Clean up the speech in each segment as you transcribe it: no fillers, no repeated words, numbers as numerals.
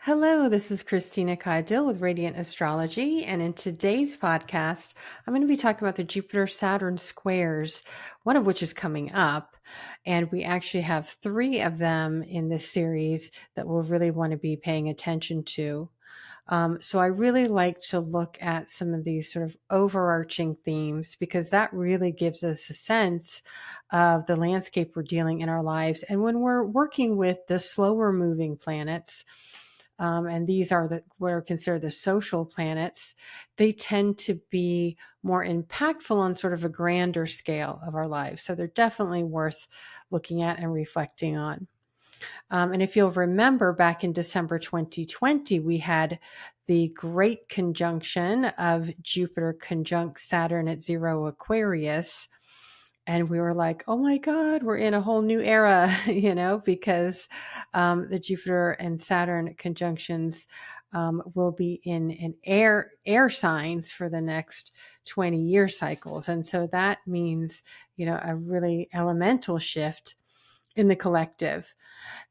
Hello, this is Christina Kydil with Radiant Astrology, and in today's podcast, I'm going to be talking about the Jupiter-Saturn squares, one of which is coming up, and we actually have three of them in this series that we'll really want to be paying attention to. So I really like to look at some of these sort of overarching themes because that really gives us a sense of the landscape we're dealing in our lives. And when we're working with the slower moving planets, and these are what are considered the social planets, they tend to be more impactful on sort of a grander scale of our lives. So they're definitely worth looking at and reflecting on. And if you'll remember, back in December 2020, we had the great conjunction of Jupiter conjunct Saturn at 0 Aquarius. And we were like, oh my God, we're in a whole new era, because the Jupiter and Saturn conjunctions will be in air signs for the next 20-year cycles. And so that means, a really elemental shift in the collective.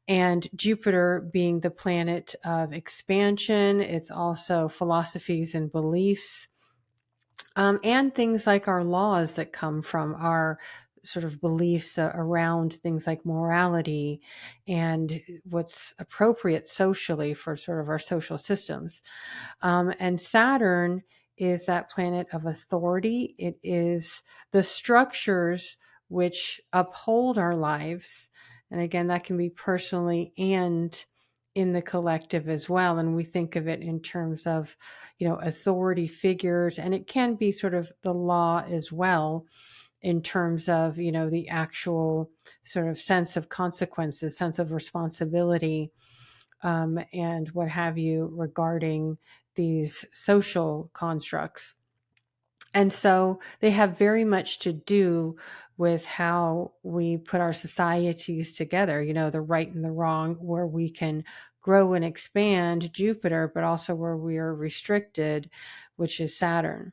And Jupiter being the planet of expansion, it's also philosophies and beliefs, and things like our laws that come from our sort of beliefs around things like morality and what's appropriate socially for sort of our social systems. And Saturn is that planet of authority. It is the structures which uphold our lives. And again, that can be personally and in the collective as well. And we think of it in terms of, authority figures, and it can be sort of the law as well in terms of, the actual sort of sense of consequences, sense of responsibility, and what have you regarding these social constructs. And so they have very much to do with how we put our societies together, the right and the wrong, where we can grow and expand Jupiter, but also where we are restricted, which is Saturn.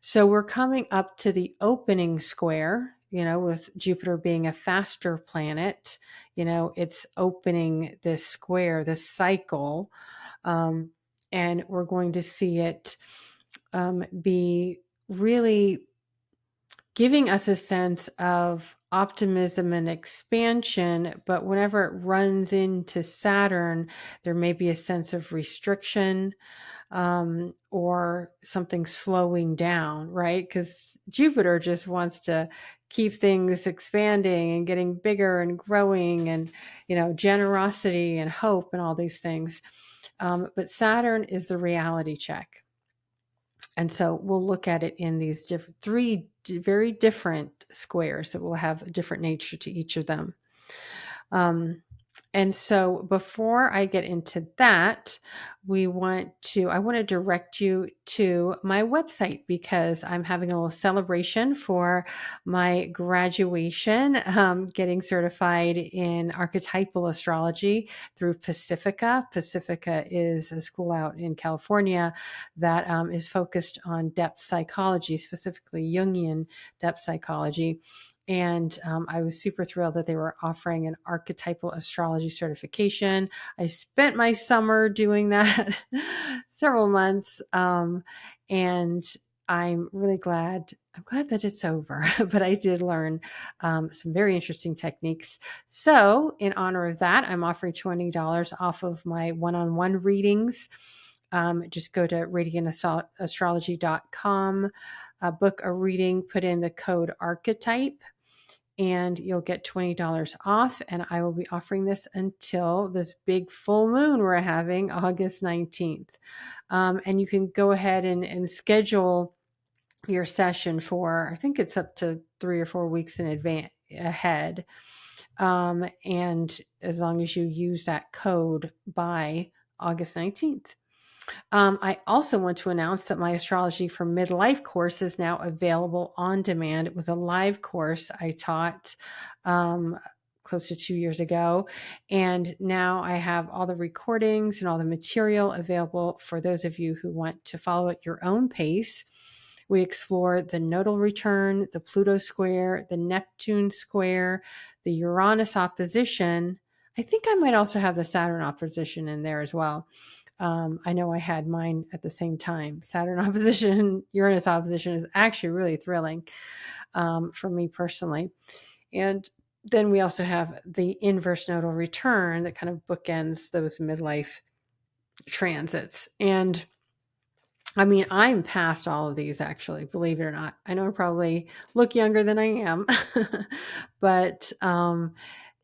So we're coming up to the opening square, with Jupiter being a faster planet, it's opening this square, this cycle. And we're going to see it be really giving us a sense of optimism and expansion. But whenever it runs into Saturn, there may be a sense of restriction, or something slowing down, right? Because Jupiter just wants to keep things expanding and getting bigger and growing, and, generosity and hope and all these things. But Saturn is the reality check. And so we'll look at it in these three very different squares that will have a different nature to each of them. And so before I get into that, I want to direct you to my website because I'm having a little celebration for my graduation, getting certified in archetypal astrology through Pacifica. Pacifica is a school out in California that is focused on depth psychology, specifically Jungian depth psychology. And I was super thrilled that they were offering an archetypal astrology certification. I spent my summer doing that, several months, and I'm really glad. I'm glad that it's over, but I did learn some very interesting techniques. So in honor of that, I'm offering $20 off of my one-on-one readings. Just go to radiantastrology.com, book a reading, put in the code archetype, and you'll get $20 off. And I will be offering this until this big full moon we're having August 19th. And you can go ahead and schedule your session for, I think it's up to 3 or 4 weeks in advance ahead. And as long as you use that code by August 19th. I also want to announce that my Astrology for Midlife course is now available on demand. It was a live course I taught close to 2 years ago. And now I have all the recordings and all the material available for those of you who want to follow at your own pace. We explore the nodal return, the Pluto square, the Neptune square, the Uranus opposition, I think I might also have the Saturn opposition in there as well. I know I had mine at the same time. Saturn opposition, Uranus opposition is actually really thrilling for me personally. And then we also have the inverse nodal return that kind of bookends those midlife transits. And I mean, I'm past all of these actually, believe it or not. I know I probably look younger than I am, but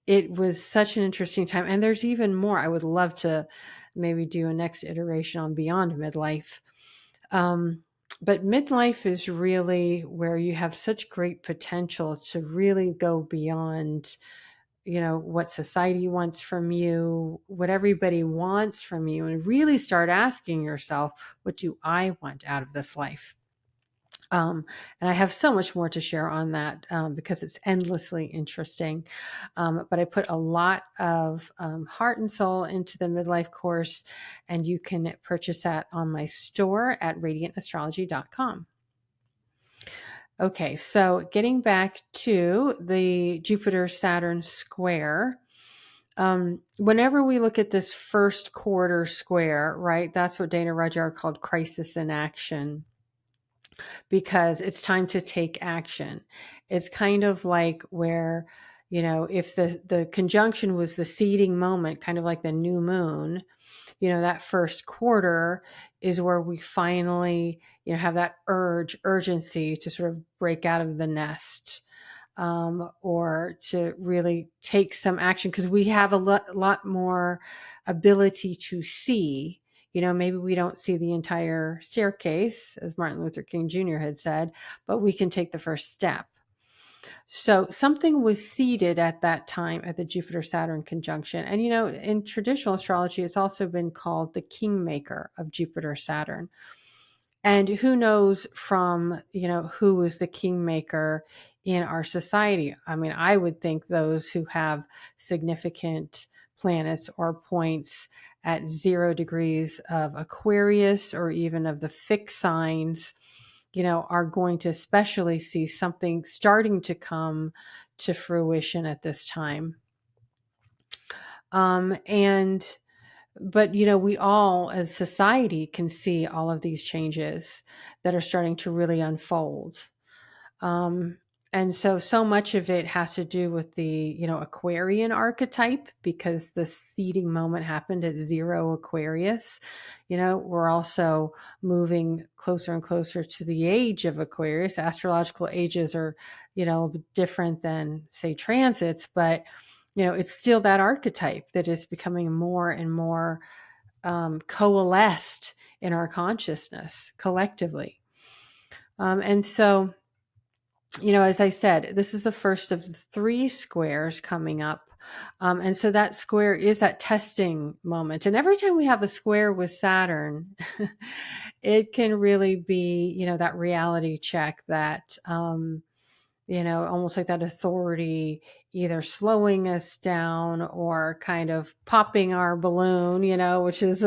it was such an interesting time. And there's even more. I would love to maybe do a next iteration on beyond midlife. Um, but midlife is really where you have such great potential to really go beyond, what society wants from you, what everybody wants from you, and really start asking yourself, what do I want out of this life? And I have so much more to share on that because it's endlessly interesting. But I put a lot of heart and soul into the midlife course, and you can purchase that on my store at radiantastrology.com. Okay, so getting back to the Jupiter-Saturn square, whenever we look at this first quarter square, right, that's what Dana Rudyard called crisis in action, because it's time to take action. It's kind of like where, if the conjunction was the seeding moment, kind of like the new moon, that first quarter is where we finally, have that urgency to sort of break out of the nest, or to really take some action, because we have a lot more ability to see. Maybe we don't see the entire staircase, as Martin Luther King Jr. had said, but we can take the first step. So something was seeded at that time at the Jupiter-Saturn conjunction. And, in traditional astrology, it's also been called the kingmaker of Jupiter-Saturn. And who knows from, who was the kingmaker in our society? I mean, I would think those who have significant planets or points at 0 degrees of Aquarius, or even of the fixed signs, are going to especially see something starting to come to fruition at this time. But, we all as society can see all of these changes that are starting to really unfold. And so much of it has to do with the, Aquarian archetype, because the seeding moment happened at 0 Aquarius. We're also moving closer and closer to the age of Aquarius. Astrological ages are, different than, say, transits, but, it's still that archetype that is becoming more and more coalesced in our consciousness collectively. And so, as I said, this is the first of the 3 squares coming up. And so that square is that testing moment. And every time we have a square with Saturn, it can really be, that reality check, that, almost like that authority either slowing us down or kind of popping our balloon, which is,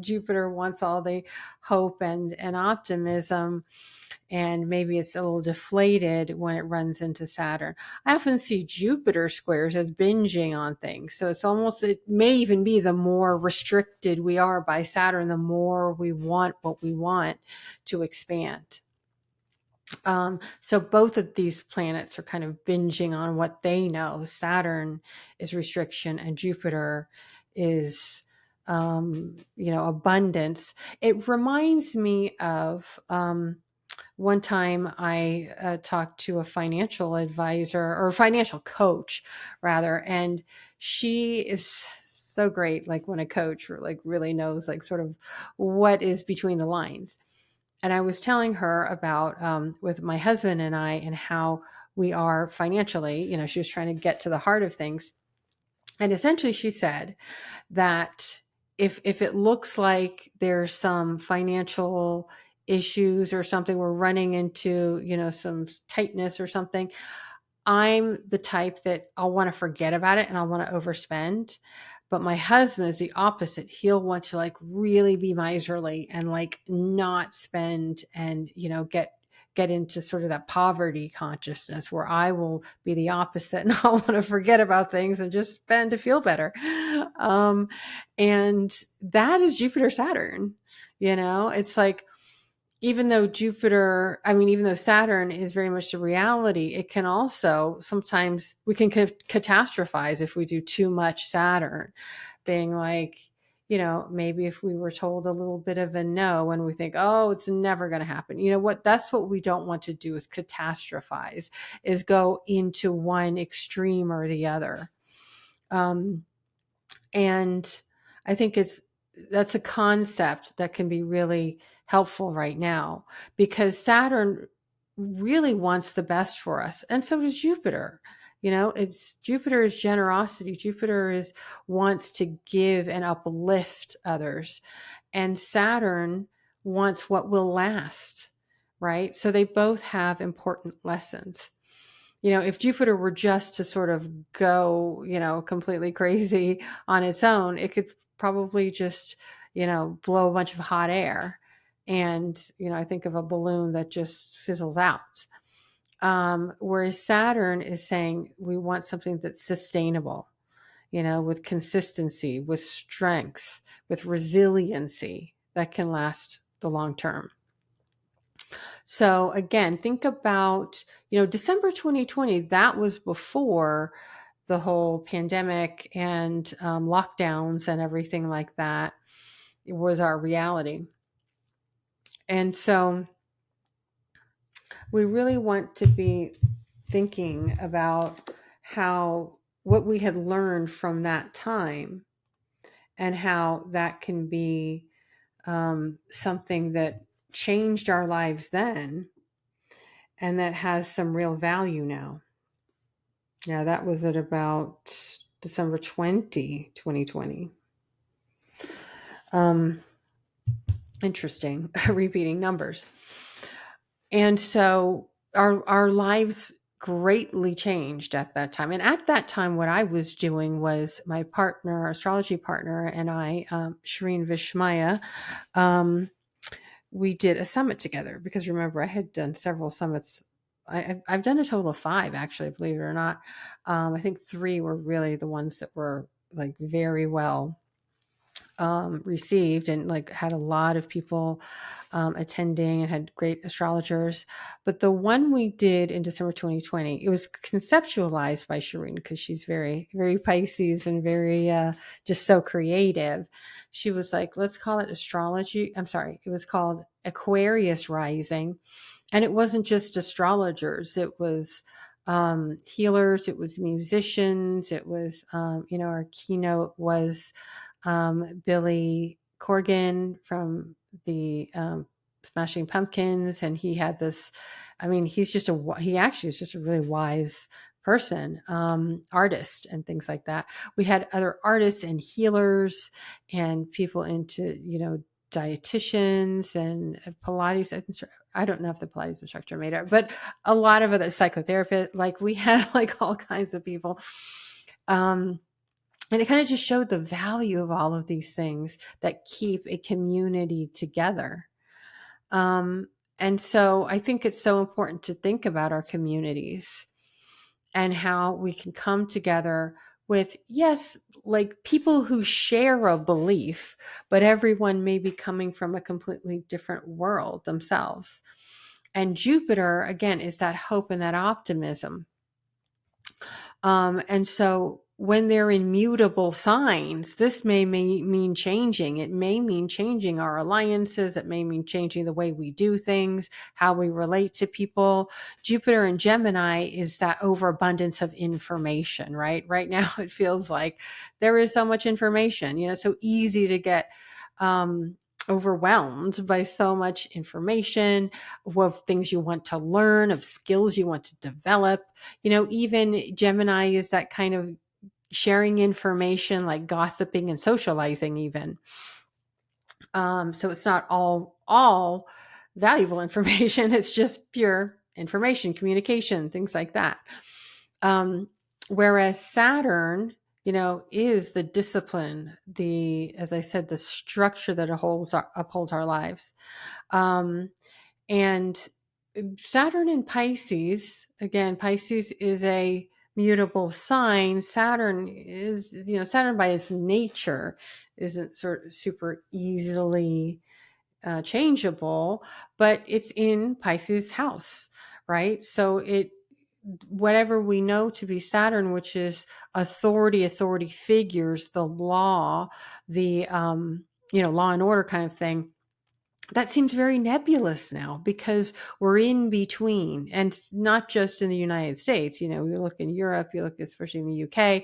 Jupiter wants all the hope and optimism. And maybe it's a little deflated when it runs into Saturn. I often see Jupiter squares as binging on things. So it may even be the more restricted we are by Saturn, the more we want what we want to expand. So both of these planets are kind of binging on what they know. Saturn is restriction and Jupiter is, abundance. It reminds me of, one time I talked to a financial advisor, or financial coach rather, and she is so great. Like when a coach really knows sort of what is between the lines. And I was telling her about with my husband and I, and how we are financially, she was trying to get to the heart of things. And essentially she said that if it looks like there's some financial issues or something, we're running into, some tightness or something, I'm the type that I'll want to forget about it and I'll want to overspend. But my husband is the opposite. He'll want to really be miserly and not spend and, get get into sort of that poverty consciousness where I will be the opposite and I'll want to forget about things and just spend to feel better. And that is Jupiter Saturn. It's like, even though Saturn is very much the reality, it can also sometimes we can catastrophize if we do too much Saturn, being like, maybe if we were told a little bit of a no and we think, oh, it's never going to happen. That's what we don't want to do, is catastrophize, is go into one extreme or the other. And I think that's a concept that can be really helpful right now, because Saturn really wants the best for us. And so does Jupiter. Jupiter is generosity. Jupiter wants to give and uplift others. And Saturn wants what will last, right? So they both have important lessons. If Jupiter were just to sort of go, completely crazy on its own, it could probably just, blow a bunch of hot air. And, I think of a balloon that just fizzles out. Whereas Saturn is saying we want something that's sustainable, with consistency, with strength, with resiliency that can last the long term. So again, think about, December 2020, that was before the whole pandemic and lockdowns and everything like that. It was our reality. And so we really want to be thinking about what we had learned from that time and how that can be something that changed our lives then and that has some real value now. Yeah, that was at about December 2020. Interesting, repeating numbers. And so our lives greatly changed at that time. And at that time, what I was doing was my partner, astrology partner, and I, Shireen Vishmaya, we did a summit together, because remember, I had done several summits. I've done a total of 5, actually, believe it or not. I think 3 were really the ones that were like very well received and like had a lot of people attending and had great astrologers. But the one we did in December 2020, it was conceptualized by Shireen, because she's very, very Pisces and very just so creative. She was like, let's call it astrology. I'm sorry, it was called Aquarius Rising. And it wasn't just astrologers, it was healers, it was musicians, it was, our keynote was Billy Corgan from the Smashing Pumpkins, and he had this. He actually is just a really wise person, artist, and things like that. We had other artists and healers and people into dietitians and Pilates. I don't know if the Pilates instructor made it, but a lot of other psychotherapists. Like we had like all kinds of people. And it kind of just showed the value of all of these things that keep a community together. And so I think it's so important to think about our communities and how we can come together with, yes, like people who share a belief, but everyone may be coming from a completely different world themselves. And Jupiter, again, is that hope and that optimism. And so when they're in mutable signs, this may mean changing. It may mean changing our alliances. It may mean changing the way we do things, how we relate to people. Jupiter and Gemini is that overabundance of information, right? Right now, it feels like there is so much information, it's so easy to get, overwhelmed by so much information, of things you want to learn, of skills you want to develop. Even Gemini is that kind of sharing information, like gossiping and socializing even. So it's not all valuable information. It's just pure information, communication, things like that. Whereas Saturn, is the discipline, as I said, the structure that upholds our lives. And Saturn in Pisces, again, Pisces is a mutable sign. Saturn is, Saturn by its nature isn't sort of super easily changeable, but it's in Pisces house, right? So whatever we know to be Saturn, which is authority figures, the law, the, law and order kind of thing, that seems very nebulous now because we're in between, and not just in the United States. You look in Europe, you look especially in the UK,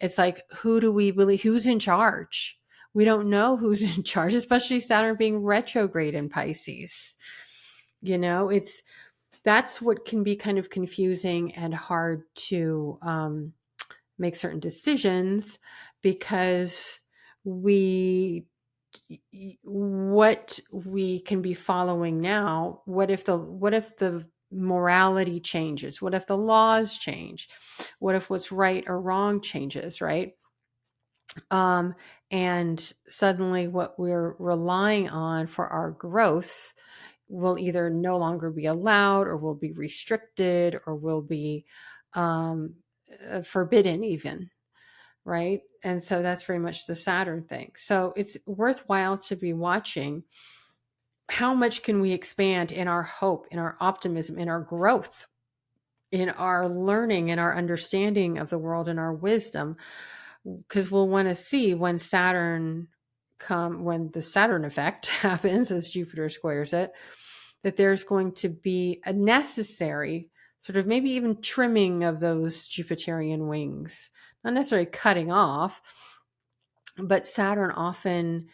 it's like, who do we believe? Who's in charge? We don't know who's in charge, especially Saturn being retrograde in Pisces. It's that's what can be kind of confusing and hard to make certain decisions, because we what we can be following now, what if the morality changes, what if the laws change, what if what's right or wrong changes, right? And suddenly what we're relying on for our growth will either no longer be allowed, or will be restricted, or will be forbidden even, right? And so that's very much the Saturn thing. So it's worthwhile to be watching how much can we expand in our hope, in our optimism, in our growth, in our learning, in our understanding of the world, and our wisdom, because we'll want to see when when the Saturn effect happens, as Jupiter squares it, that there's going to be a necessary sort of maybe even trimming of those Jupiterian wings, not necessarily cutting off, but Saturn often,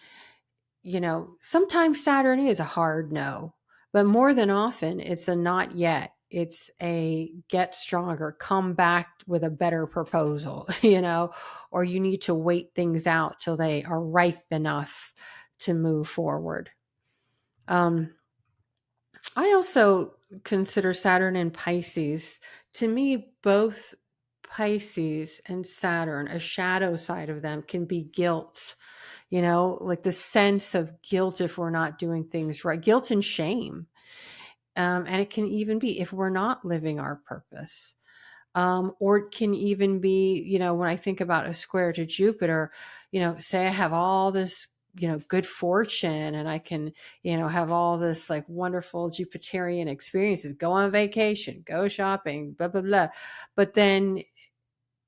sometimes Saturn is a hard no, but more than often it's a not yet. It's a get stronger, come back with a better proposal, or you need to wait things out till they are ripe enough to move forward. I also consider Saturn and Pisces. To me, both Pisces and Saturn, a shadow side of them can be guilt, like the sense of guilt if we're not doing things right, guilt and shame. And it can even be if we're not living our purpose. Or it can even be, when I think about a square to Jupiter, say I have all this, good fortune, and I can, have all this like wonderful Jupiterian experiences, go on vacation, go shopping, blah, blah, blah. But then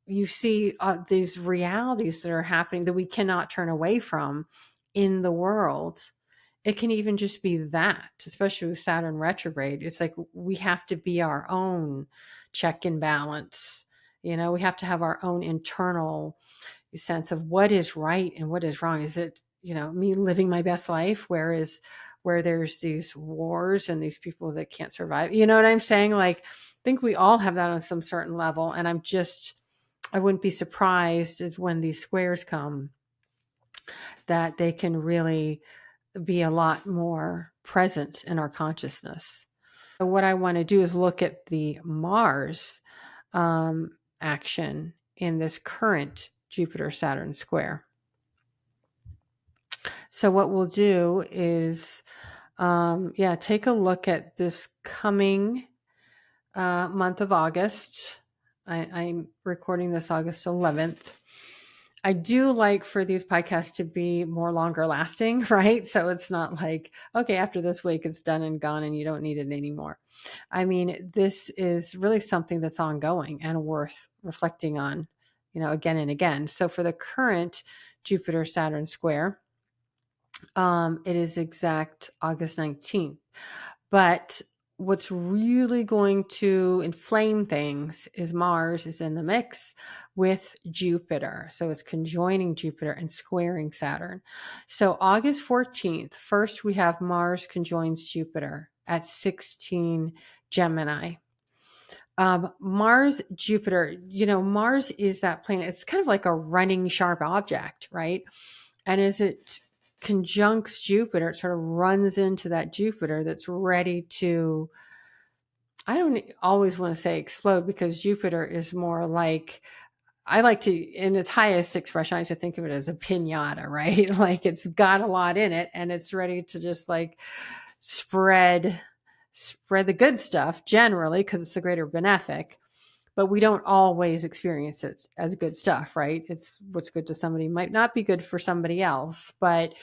you see these realities that are happening that we cannot turn away from in the world. It can even just be that, especially with Saturn retrograde. It's like we have to be our own check and balance. We have to have our own internal sense of what is right and what is wrong. Is it, me living my best life, where there's these wars and these people that can't survive? You know what I'm saying? Like, I think we all have that on some certain level. And I wouldn't be surprised if when these squares come, that they can really be a lot more present in our consciousness. What I want to do is look at the Mars action in this current Jupiter-Saturn square. So what we'll do is, take a look at this coming month of August. I'm recording this August 11th. I do like for these podcasts to be more longer lasting, right? So it's not like, okay, after this week it's done and gone and you don't need it anymore. I mean, this is really something that's ongoing and worth reflecting on, again and again. So for the current Jupiter-Saturn square, it is exact August 19th. But what's really going to inflame things is Mars is in the mix with Jupiter. So it's conjoining Jupiter and squaring Saturn. So August 14th, first we have Mars conjoins Jupiter at 16 Gemini. Mars, Jupiter, Mars is that planet. It's kind of like a running sharp object, right? And as it conjuncts Jupiter, it sort of runs into that Jupiter that's ready to, I don't always want to say explode, because Jupiter is more like, I like to, in its highest expression, I like to think of it as a piñata, right? Like it's got a lot in it and it's ready to just like spread spread the good stuff generally because it's the greater benefic, but we don't always experience it as good stuff, right? It's what's good to somebody might not be good for somebody else. But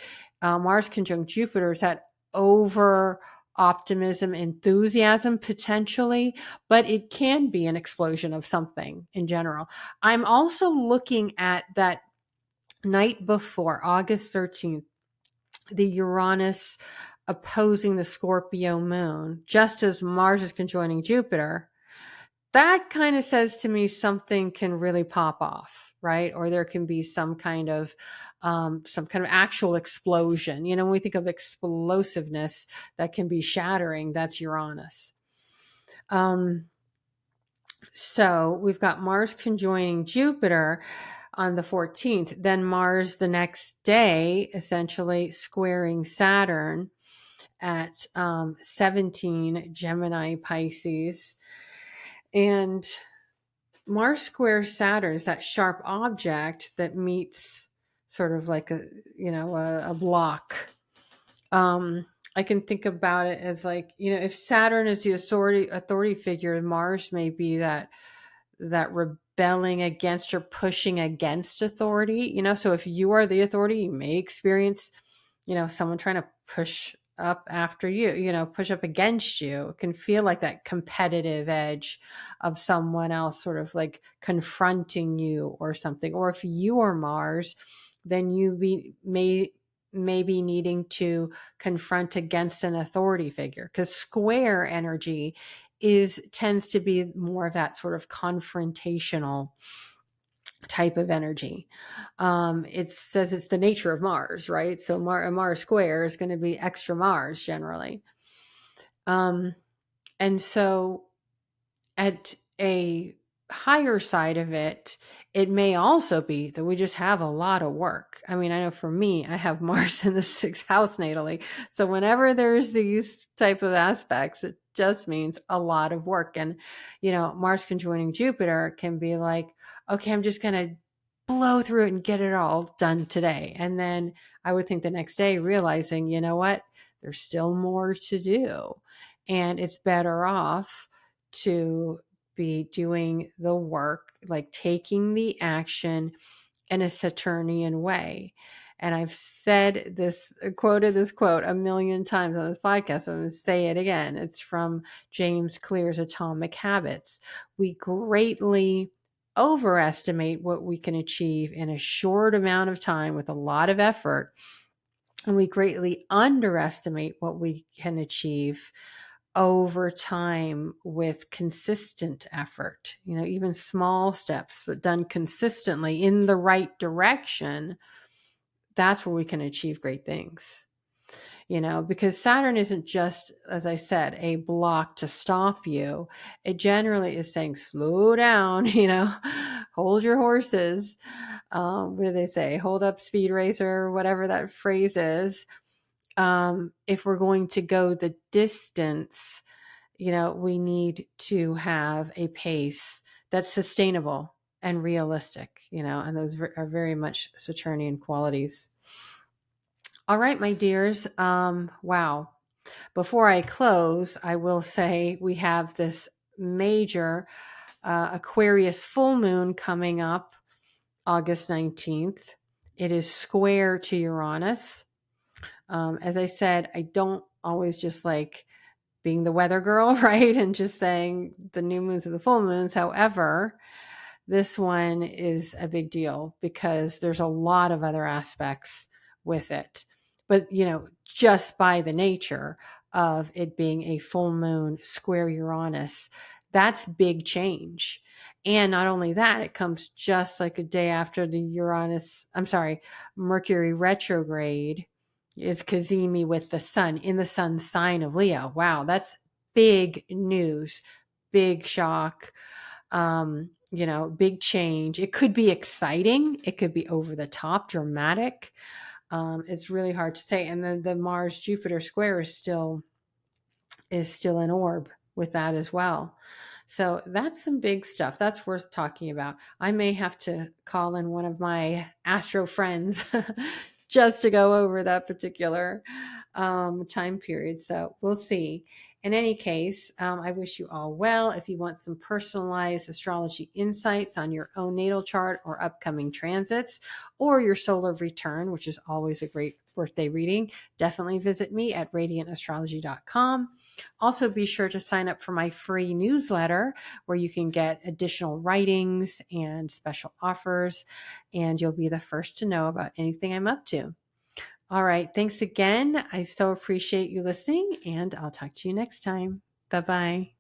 Mars conjunct Jupiter is that over optimism, enthusiasm potentially, but it can be an explosion of something in general. I'm also looking at that night before August 13th, the Uranus opposing the Scorpio moon, just as Mars is conjoining Jupiter. That kind of says to me something can really pop off, right? Or there can be some kind of actual explosion. You know, when we think of explosiveness that can be shattering, that's Uranus. So we've got Mars conjoining Jupiter on the 14th, then Mars the next day, essentially squaring Saturn at 17 Gemini Pisces. And Mars squares Saturn is that sharp object that meets sort of like a block. I can think about it as like, if Saturn is the authority figure, Mars may be that rebelling against or pushing against authority. So if you are the authority, you may experience, someone trying to push up after you, push up against you. It can feel like that competitive edge of someone else sort of like confronting you or something. Or if you are Mars, then you may be needing to confront against an authority figure, because square energy tends to be more of that sort of confrontational type of energy. It says it's the nature of Mars, right? So a Mars square is going to be extra Mars generally. And so at a higher side of it, it may also be that we just have a lot of work. I mean, I know for me, I have Mars in the 6th house natally. So whenever there's these type of aspects, it just means a lot of work. And, Mars conjoining Jupiter can be like, okay, I'm just going to blow through it and get it all done today. And then I would think the next day realizing, you know what, there's still more to do. And it's better off to be doing the work, like taking the action in a Saturnian way. And I've quoted this quote a million times on this podcast. So I'm going to say it again. It's from James Clear's Atomic Habits. We greatly overestimate what we can achieve in a short amount of time with a lot of effort. And we greatly underestimate what we can achieve over time with consistent effort. Even small steps, but done consistently in the right direction, that's where we can achieve great things. Because Saturn isn't just, as I said, a block to stop you. It generally is saying, slow down, hold your horses. What do they say? Hold up, speed racer, whatever that phrase is. If we're going to go the distance, we need to have a pace that's sustainable and realistic, and those are very much Saturnian qualities. All right, my dears. Wow. Before I close, I will say we have this major Aquarius full moon coming up August 19th. It is square to Uranus. As I said, I don't always just like being the weather girl, right? And just saying the new moons are the full moons. However, this one is a big deal because there's a lot of other aspects with it. But, just by the nature of it being a full moon square Uranus, that's big change. And not only that, it comes just like a day after the Mercury retrograde is cazimi with the sun in the sun sign of Leo. Wow, that's big news, big shock, big change. It could be exciting. It could be over the top dramatic. It's really hard to say. And then the Mars Jupiter square is still an orb with that as well. So that's some big stuff. That's worth talking about. I may have to call in one of my astro friends just to go over that particular time period. So we'll see. In any case, I wish you all well. If you want some personalized astrology insights on your own natal chart or upcoming transits or your solar return, which is always a great birthday reading, definitely visit me at radiantastrology.com. Also, be sure to sign up for my free newsletter where you can get additional writings and special offers, and you'll be the first to know about anything I'm up to. All right. Thanks again. I so appreciate you listening, and I'll talk to you next time. Bye bye.